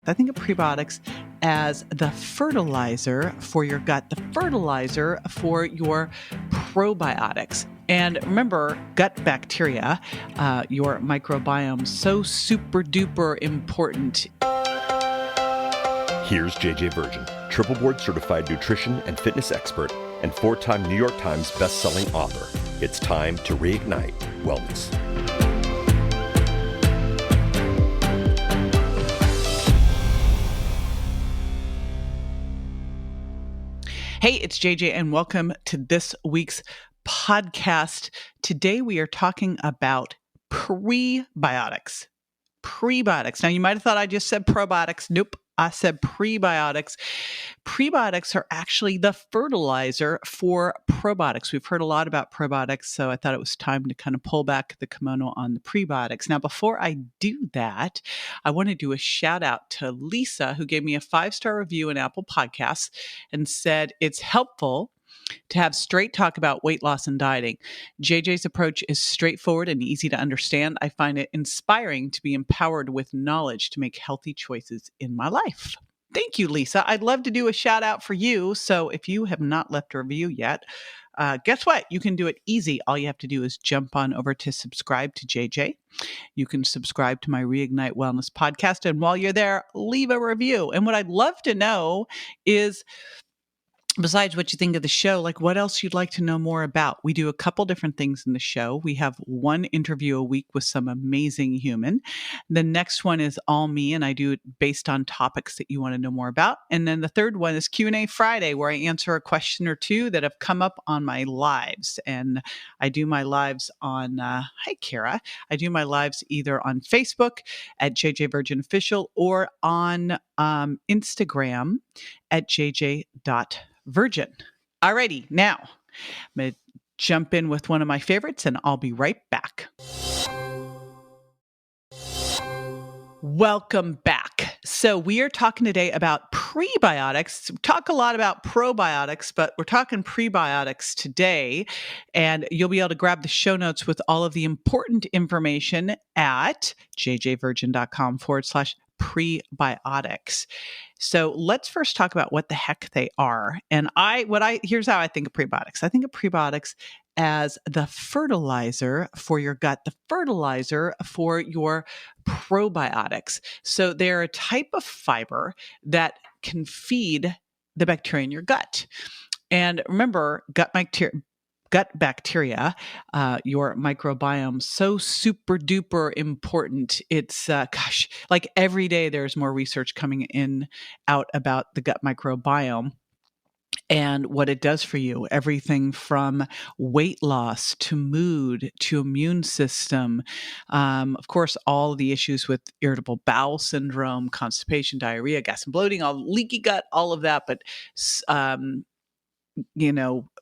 I think of prebiotics as the fertilizer for your gut, the fertilizer for your probiotics. And remember, gut bacteria, your microbiome, so super duper important. Here's JJ Virgin, triple board certified nutrition and fitness expert and 4-time New York Times best-selling author. It's time to reignite wellness. Hey, it's JJ, and welcome to this week's podcast. Today we are talking about prebiotics. Prebiotics. Now, you might have thought I just said probiotics. Nope, I said prebiotics. Prebiotics are actually the fertilizer for probiotics. We've heard a lot about probiotics, so I thought it was time to kind of pull back the kimono on the prebiotics. Now, before I do that, I want to do a shout out to Lisa, who gave me a 5-star review in Apple Podcasts and said it's helpful to have straight talk about weight loss and dieting. JJ's approach is straightforward and easy to understand. I find it inspiring to be empowered with knowledge to make healthy choices in my life. Thank you, Lisa. I'd love to do a shout out for you. So if you have not left a review yet, guess what? You can do it easy. All you have to do is jump on over to subscribe to JJ. You can subscribe to my Reignite Wellness podcast. And while you're there, leave a review. And what I'd love to know is, besides what you think of the show, like what else you'd like to know more about. We do a couple different things in the show. We have one interview a week with some amazing human. The next one is all me, and I do it based on topics that you want to know more about. And then the third one is Q&A Friday, where I answer a question or two that have come up on my lives. And I do my lives on, hi, Kara. I do my lives either on Facebook at JJ Virgin Official or on Instagram at jj.virgin. Alrighty, now I'm going to jump in with one of my favorites and I'll be right back. Welcome back. So we are talking today about prebiotics. We talk a lot about probiotics, but we're talking prebiotics today. And you'll be able to grab the show notes with all of the important information at jjvirgin.com/prebiotics. So let's first talk about what the heck they are. And here's how I think of prebiotics. I think of prebiotics as the fertilizer for your gut, the fertilizer for your probiotics. So they're a type of fiber that can feed the bacteria in your gut. And remember, gut bacteria, your microbiome, so super duper important. It's, like every day there's more research coming out about the gut microbiome and what it does for you. Everything from weight loss to mood to immune system. Of course, all the issues with irritable bowel syndrome, constipation, diarrhea, gas and bloating, all leaky gut, all of that. But,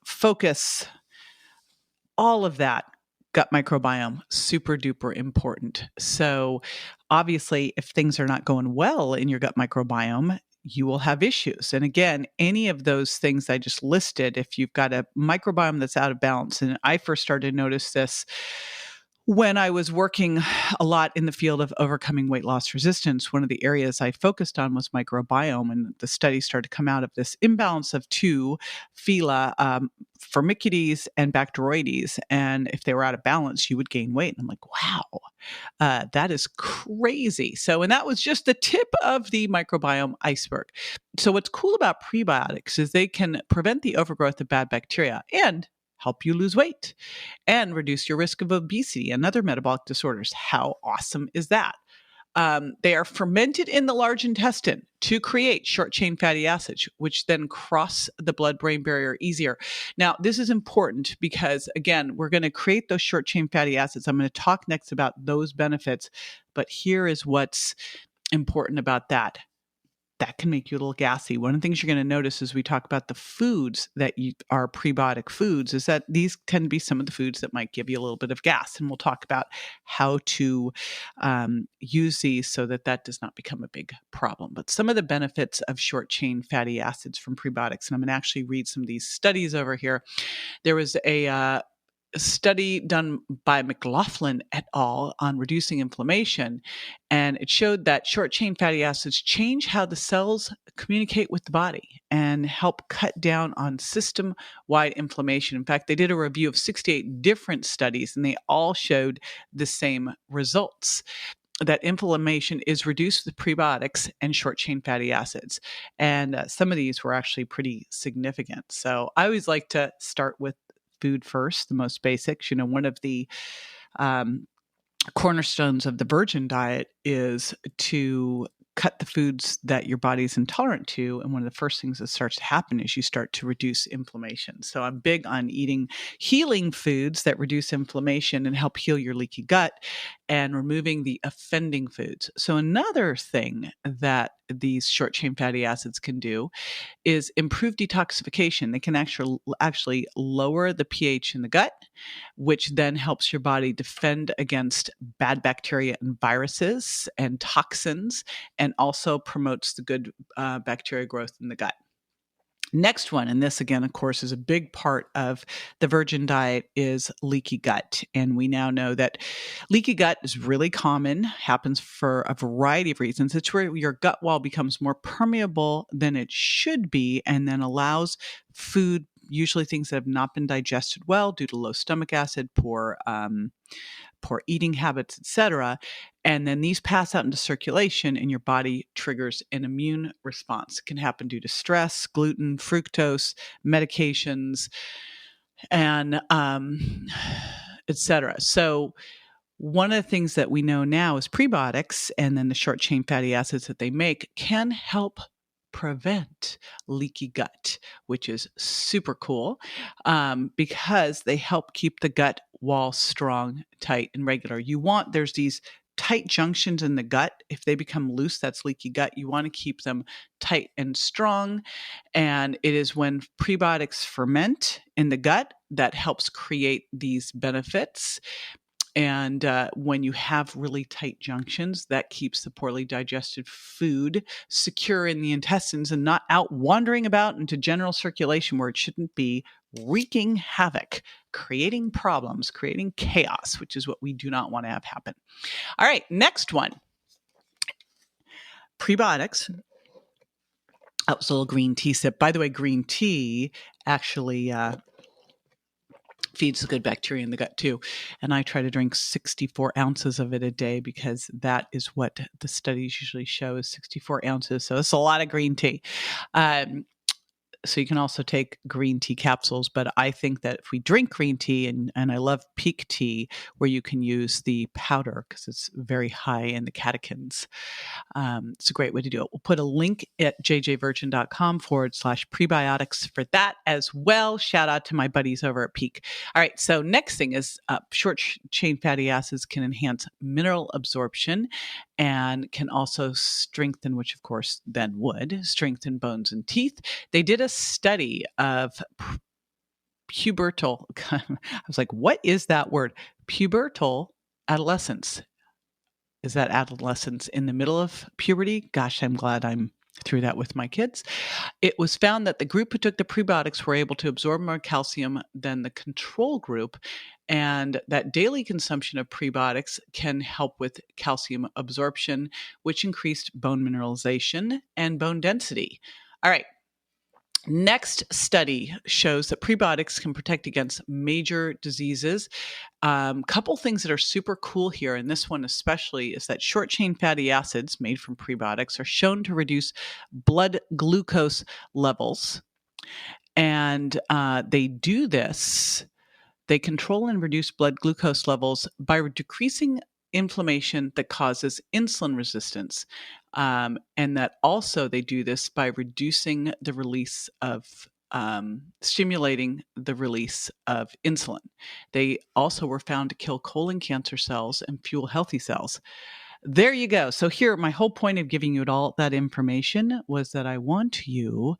focus, all of that, gut microbiome, super duper important. So obviously, if things are not going well in your gut microbiome, you will have issues. And again, any of those things I just listed, if you've got a microbiome that's out of balance, and I first started to notice this when I was working a lot in the field of overcoming weight loss resistance, one of the areas I focused on was microbiome, and the studies started to come out of this imbalance of two phyla, Firmicutes and Bacteroides. And if they were out of balance, you would gain weight. And I'm like, wow, that is crazy. So, and that was just the tip of the microbiome iceberg. So what's cool about prebiotics is they can prevent the overgrowth of bad bacteria and help you lose weight and reduce your risk of obesity and other metabolic disorders. How awesome is that? They are fermented in the large intestine to create short-chain fatty acids, which then cross the blood-brain barrier easier. Now, this is important because, again, we're going to create those short-chain fatty acids. I'm going to talk next about those benefits, but here is what's important about that. That can make you a little gassy. One of the things you're going to notice as we talk about the foods that are prebiotic foods is that these tend to be some of the foods that might give you a little bit of gas. And we'll talk about how to use these so that that does not become a big problem. But some of the benefits of short chain fatty acids from prebiotics, and I'm going to actually read some of these studies over here. There was a study done by McLaughlin et al. On reducing inflammation, and it showed that short-chain fatty acids change how the cells communicate with the body and help cut down on system-wide inflammation. In fact, they did a review of 68 different studies, and they all showed the same results, that inflammation is reduced with prebiotics and short-chain fatty acids. And some of these were actually pretty significant. So I always like to start with food first, the most basics. One of the cornerstones of the virgin diet is to cut the foods that your body's intolerant to. And one of the first things that starts to happen is you start to reduce inflammation. So I'm big on eating healing foods that reduce inflammation and help heal your leaky gut, and removing the offending foods. So another thing that these short chain fatty acids can do is improve detoxification. They can actually lower the pH in the gut, which then helps your body defend against bad bacteria and viruses and toxins, and also promotes the good bacteria growth in the gut. Next one, and this again, of course, is a big part of the virgin diet, is leaky gut. And we now know that leaky gut is really common, happens for a variety of reasons. It's where your gut wall becomes more permeable than it should be, and then allows food, usually things that have not been digested well due to low stomach acid, poor eating habits, etc. And then these pass out into circulation, and your body triggers an immune response. It can happen due to stress, gluten, fructose, medications, and etc. So one of the things that we know now is prebiotics, and then the short chain fatty acids that they make, can help prevent leaky gut, which is super cool, because they help keep the gut wall strong, tight, and regular. There's these tight junctions in the gut. If they become loose, that's leaky gut. You want to keep them tight and strong. And it is when prebiotics ferment in the gut that helps create these benefits. And when you have really tight junctions, that keeps the poorly digested food secure in the intestines and not out wandering about into general circulation where it shouldn't be, wreaking havoc, creating problems, creating chaos, which is what we do not want to have happen. All right, next one. Prebiotics. Oh, it's a little green tea sip. By the way, green tea actually feeds the good bacteria in the gut too. And I try to drink 64 ounces of it a day, because that is what the studies usually show, is 64 ounces. So it's a lot of green tea. So you can also take green tea capsules, but I think that if we drink green tea, and I love Peak tea, where you can use the powder because it's very high in the catechins. It's a great way to do it. We'll put a link at jjvirgin.com/prebiotics for that as well. Shout out to my buddies over at Peak. All right. So next thing is short chain fatty acids can enhance mineral absorption and can also strengthen, which of course then would strengthen bones and teeth. They did a study of pubertal, I was like, what is that word? Pubertal adolescence. Is that adolescence in the middle of puberty? Gosh, I'm glad I'm through that with my kids. It was found that the group who took the prebiotics were able to absorb more calcium than the control group, and that daily consumption of prebiotics can help with calcium absorption, which increased bone mineralization and bone density. All right. Next study shows that prebiotics can protect against major diseases. Couple things that are super cool here, and this one especially, is that short chain fatty acids made from prebiotics are shown to reduce blood glucose levels. And they do this, they control and reduce blood glucose levels by decreasing inflammation that causes insulin resistance. And that also they do this by reducing the release of, stimulating the release of insulin. They also were found to kill colon cancer cells and fuel healthy cells. There you go. So here, my whole point of giving you all that information was that I want you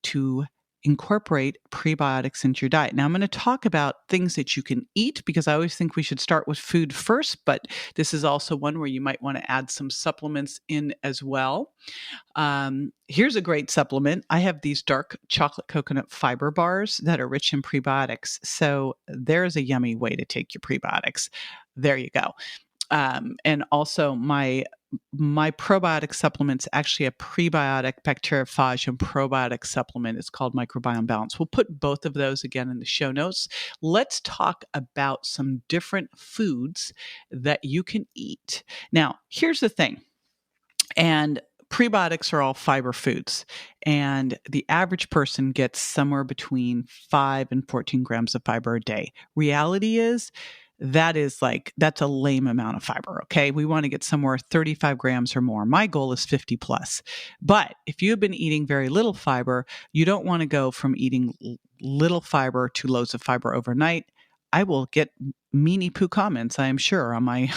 to incorporate prebiotics into your diet. Now, I'm going to talk about things that you can eat because I always think we should start with food first, but this is also one where you might want to add some supplements in as well. Here's a great supplement. I have these dark chocolate coconut fiber bars that are rich in prebiotics. So there's a yummy way to take your prebiotics. There you go. And also my probiotic supplement's actually a prebiotic bacteriophage and probiotic supplement. It's called Microbiome Balance. We'll put both of those again in the show notes. Let's talk about some different foods that you can eat. Now, here's the thing. And prebiotics are all fiber foods, and the average person gets somewhere between 5 and 14 grams of fiber a day. Reality is that's a lame amount of fiber. Okay. We want to get somewhere 35 grams or more. My goal is 50 plus. But if you've been eating very little fiber, you don't want to go from eating little fiber to loads of fiber overnight. I will get meanie poo comments, I am sure, on my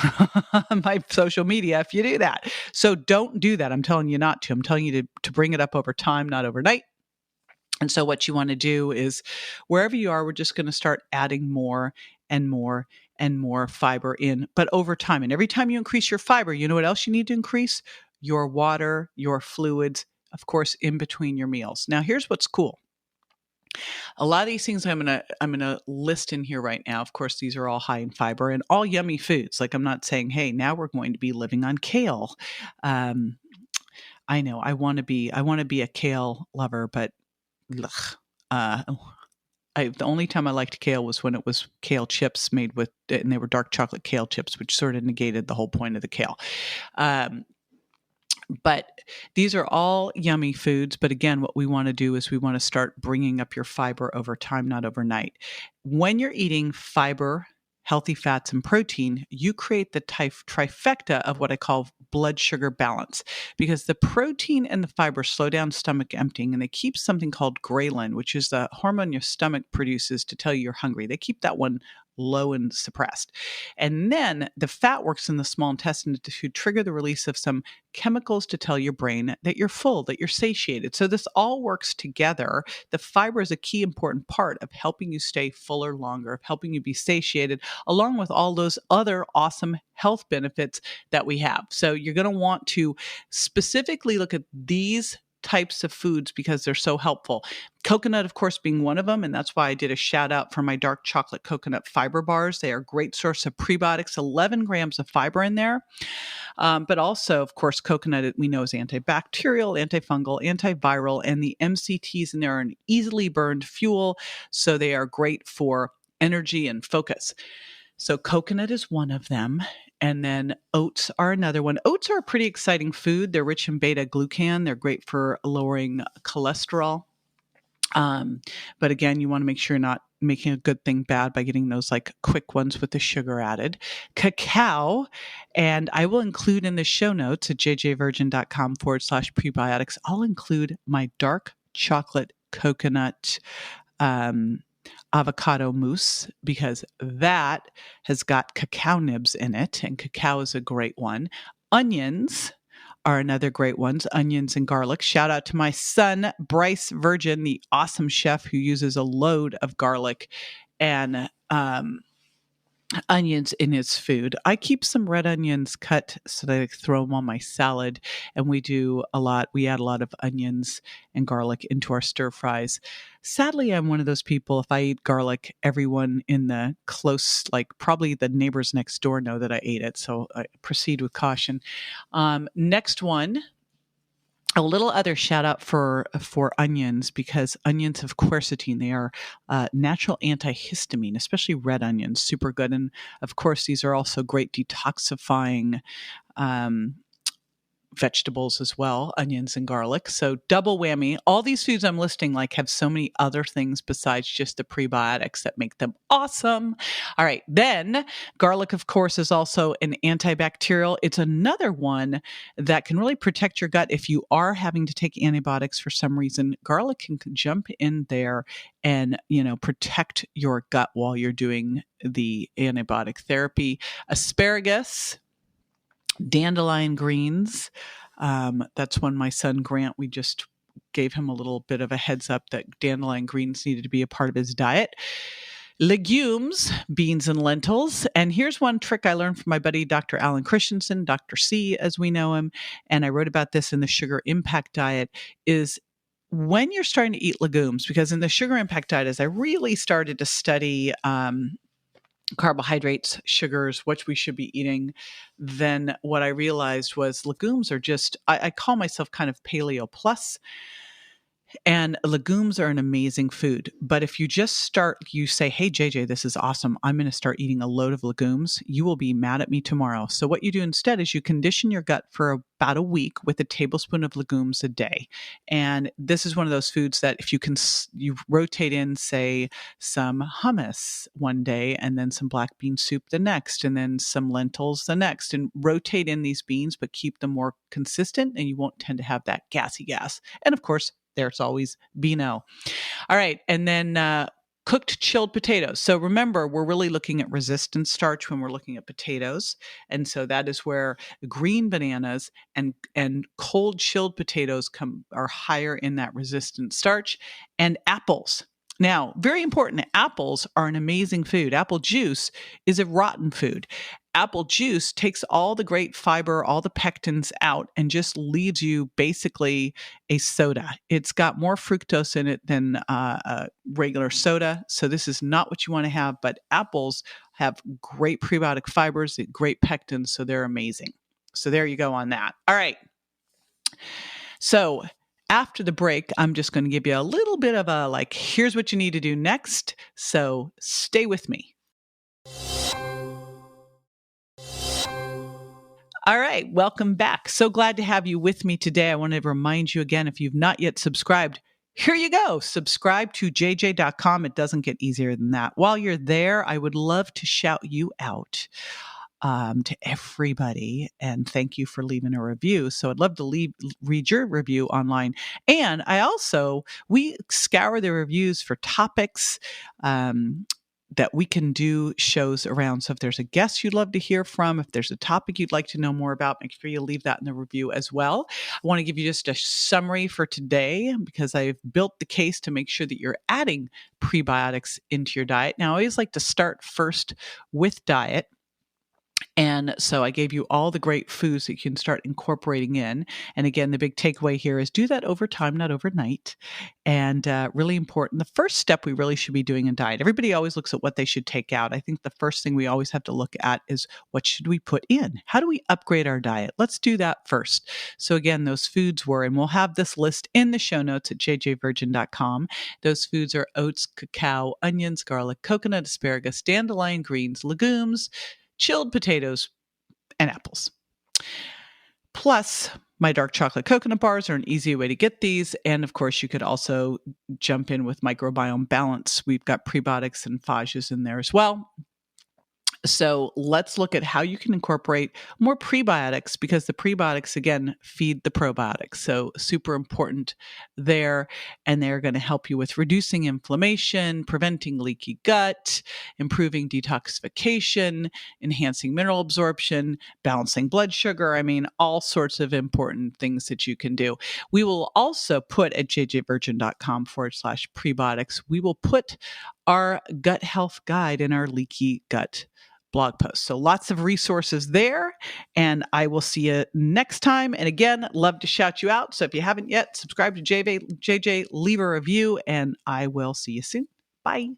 on my social media if you do that. So don't do that. I'm telling you not to. I'm telling you to bring it up over time, not overnight. And so what you want to do is wherever you are, we're just going to start adding more and more and more fiber in, but over time. And every time you increase your fiber, you know what else you need to increase? Your water, your fluids, of course, in between your meals. Now, here's what's cool. A lot of these things I'm gonna list in here right now. Of course, these are all high in fiber and all yummy foods. Like I'm not saying, hey, now we're going to be living on kale. I know I want to be a kale lover, but the only time I liked kale was when it was kale chips made with, and they were dark chocolate kale chips, which sort of negated the whole point of the kale. But these are all yummy foods. But again, what we want to do is we want to start bringing up your fiber over time, not overnight. When you're eating fiber, healthy fats, and protein, you create the trifecta of what I call blood sugar balance, because the protein and the fiber slow down stomach emptying, and they keep something called ghrelin, which is the hormone your stomach produces to tell you you're hungry. They keep that one low and suppressed. And then the fat works in the small intestine to trigger the release of some chemicals to tell your brain that you're full, that you're satiated. So this all works together. The fiber is a key important part of helping you stay fuller longer, of helping you be satiated, along with all those other awesome health benefits that we have. So you're going to want to specifically look at these types of foods because they're so helpful. Coconut, of course, being one of them. And that's why I did a shout out for my dark chocolate coconut fiber bars. They are a great source of prebiotics, 11 grams of fiber in there. But also, of course, coconut, we know, is antibacterial, antifungal, antiviral, and the MCTs in there are an easily burned fuel. So they are great for energy and focus. So coconut is one of them. And then oats are another one. Oats are a pretty exciting food. They're rich in beta glucan. They're great for lowering cholesterol. But again, you want to make sure you're not making a good thing bad by getting those like quick ones with the sugar added. Cacao, and I will include in the show notes at jjvirgin.com/prebiotics, I'll include my dark chocolate coconut avocado mousse, because that has got cacao nibs in it, and cacao is a great one. Onions are another great ones, onions and garlic. Shout out to my son, Bryce Virgin, the awesome chef who uses a load of garlic and onions in his food. I keep some red onions cut so that I throw them on my salad, and we add a lot of onions and garlic into our stir fries. Sadly, I'm one of those people, if I eat garlic, everyone in the close, like probably the neighbors next door know that I ate it, so I proceed with caution. Next one, a little other shout out for onions, because onions have quercetin. They are natural antihistamine, especially red onions, super good. And of course, these are also great detoxifying vegetables as well, onions and garlic. So double whammy. All these foods I'm listing have so many other things besides just the prebiotics that make them awesome. All right. Then garlic, of course, is also an antibacterial. It's another one that can really protect your gut. If you are having to take antibiotics for some reason, garlic can jump in there and, protect your gut while you're doing the antibiotic therapy. Asparagus, dandelion greens. That's one my son Grant, we just gave him a little bit of a heads up that dandelion greens needed to be a part of his diet. Legumes, beans and lentils. And here's one trick I learned from my buddy, Dr. Alan Christensen, Dr. C, as we know him. And I wrote about this in the Sugar Impact Diet, is when you're starting to eat legumes, because in the Sugar Impact Diet, as I really started to study carbohydrates, sugars, what we should be eating, then what I realized was legumes are just, I call myself kind of paleo plus. And legumes are an amazing food. But if you just start, you say, hey, JJ, this is awesome. I'm going to start eating a load of legumes. You will be mad at me tomorrow. So what you do instead is you condition your gut for about a week with a tablespoon of legumes a day. And this is one of those foods that if you can, you rotate in, say, some hummus one day, and then some black bean soup the next, and then some lentils the next, and rotate in these beans, but keep them more consistent, and you won't tend to have that gassy gas. And of course, there's always Beano. All right. And then cooked chilled potatoes. So remember, we're really looking at resistant starch when we're looking at potatoes. And so that is where green bananas and cold chilled potatoes are higher in that resistant starch. And apples. Now, very important, apples are an amazing food. Apple juice is a rotten food. Apple juice takes all the great fiber, all the pectins out, and just leaves you basically a soda. It's got more fructose in it than regular soda. So this is not what you want to have, but apples have great prebiotic fibers, great pectins, so they're amazing. So there you go on that. All right. So after the break, I'm just going to give you a little bit of a here's what you need to do next. So stay with me. All right, welcome back. So glad to have you with me today. I want to remind you again, if you've not yet subscribed, here you go. Subscribe to jj.com. It doesn't get easier than that. While you're there, I would love to shout you out to everybody and thank you for leaving a review. So I'd love to read your review online. And we scour the reviews for topics that we can do shows around. So if there's a guest you'd love to hear from, if there's a topic you'd like to know more about, make sure you leave that in the review as well. I want to give you just a summary for today because I've built the case to make sure that you're adding prebiotics into your diet. Now, I always like to start first with diet. And so I gave you all the great foods that you can start incorporating in. And again, the big takeaway here is do that over time, not overnight. And really important, the first step we really should be doing in diet. Everybody always looks at what they should take out. I think the first thing we always have to look at is what should we put in? How do we upgrade our diet? Let's do that first. So again, those foods were, and we'll have this list in the show notes at jjvirgin.com. Those foods are oats, cacao, onions, garlic, coconut, asparagus, dandelion greens, legumes, chilled potatoes, and apples. Plus, my dark chocolate coconut bars are an easy way to get these. And of course, you could also jump in with microbiome balance. We've got prebiotics and phages in there as well. So let's look at how you can incorporate more prebiotics because the prebiotics, again, feed the probiotics. So super important there. And they're going to help you with reducing inflammation, preventing leaky gut, improving detoxification, enhancing mineral absorption, balancing blood sugar. I mean, all sorts of important things that you can do. We will also put at jjvirgin.com/prebiotics, we will put our gut health guide in our leaky gut blog post. So lots of resources there, and I will see you next time. And again, love to shout you out. So if you haven't yet, subscribe to JJ, leave a review, and I will see you soon. Bye.